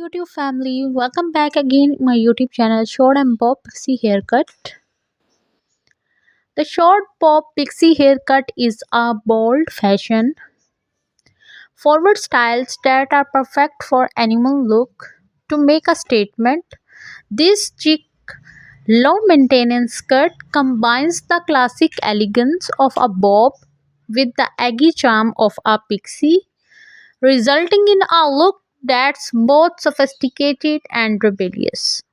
YouTube family, welcome back again my YouTube channel Short and Bob Pixie Haircut. The short bob pixie haircut is a bold fashion forward styles that are perfect for animal look. To make a statement, this chic low maintenance cut combines the classic elegance of a bob with the eggy charm of a pixie, resulting in a look that's both sophisticated and rebellious.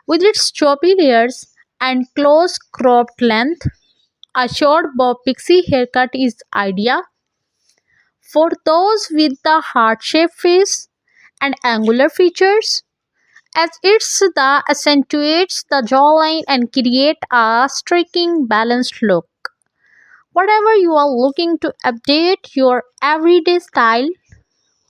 With its choppy layers and close cropped length, a short bob pixie haircut is ideal for those with the heart-shaped face and angular features, as it's the accentuates the jawline and create a striking balanced look. Whatever you are looking to update your everyday style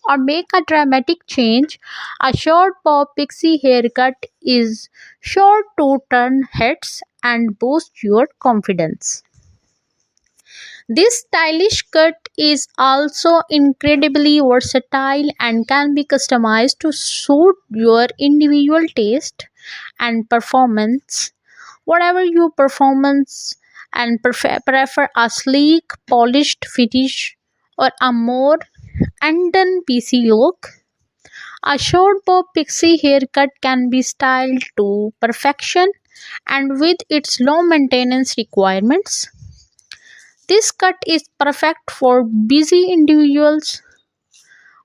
or make a dramatic change, a short bob pixie haircut is sure to turn heads and boost your confidence. This stylish cut is also incredibly versatile and can be customized to suit your individual taste and performance. Whatever your performance and prefer a sleek, polished finish or a more undone PC look, a short bob pixie haircut can be styled to perfection, and with its low maintenance requirements, this cut is perfect for busy individuals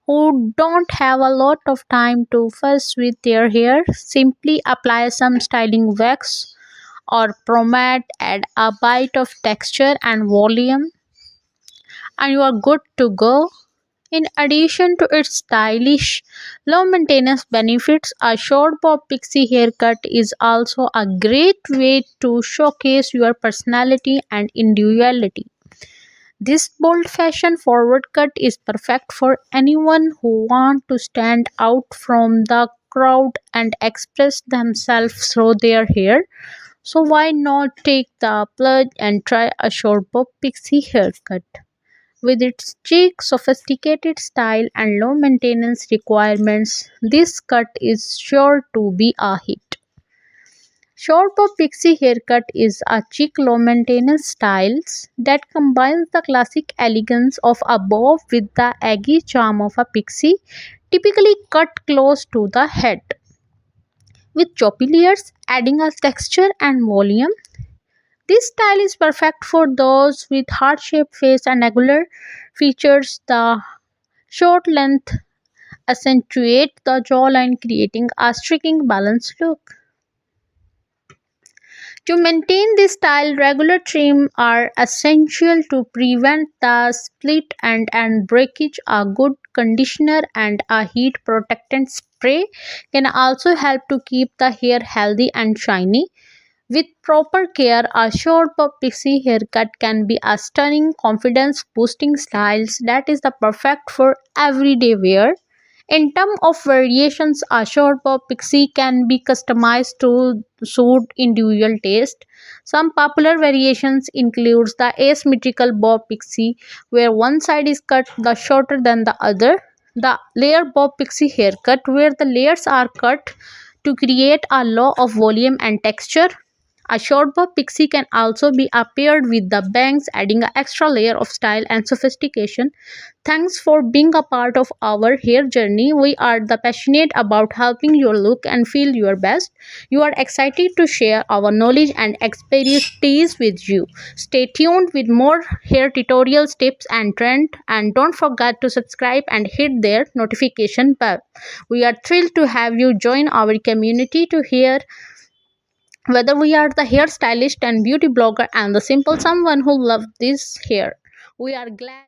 who don't have a lot of time to fuss with their hair. Simply apply some styling wax or pomade, add a bite of texture and volume, and you are good to go. In addition to its stylish, low maintenance benefits, a short bob pixie haircut is also a great way to showcase your personality and individuality. This bold fashion forward cut is perfect for anyone who wants to stand out from the crowd and express themselves through their hair. So why not take the plunge and try a short bob pixie haircut? With its chic, sophisticated style and low maintenance requirements, this cut is sure to be a hit. Short bob pixie haircut is a chic low maintenance styles that combines the classic elegance of a bob with the eggy charm of a pixie, typically cut close to the head. With choppy layers adding a texture and volume, this style is perfect for those with heart-shaped face and angular features. The short length accentuates the jawline, creating a striking balanced look. To maintain this style, regular trim are essential to prevent the split and breakage. A good conditioner and a heat protectant spray can also help to keep the hair healthy and shiny. With proper care, a short bob pixie haircut can be a stunning, confidence boosting style that is the perfect for everyday wear. In terms of variations, a short bob pixie can be customized to suit individual taste. Some popular variations includes the asymmetrical bob pixie, where one side is cut the shorter than the other, the layer bob pixie haircut, where the layers are cut to create a lot of volume and texture. A short bob pixie can also be paired with the bangs, adding an extra layer of style and sophistication. Thanks for being a part of our hair journey. We are the passionate about helping you look and feel your best. You are excited to share our knowledge and expertise with you. Stay tuned with more hair tutorials, tips and trends, and don't forget to subscribe and hit their notification bell. We are thrilled to have you join our community to hear whether we are the hairstylist and beauty blogger and the simple someone who loves this hair. We are glad.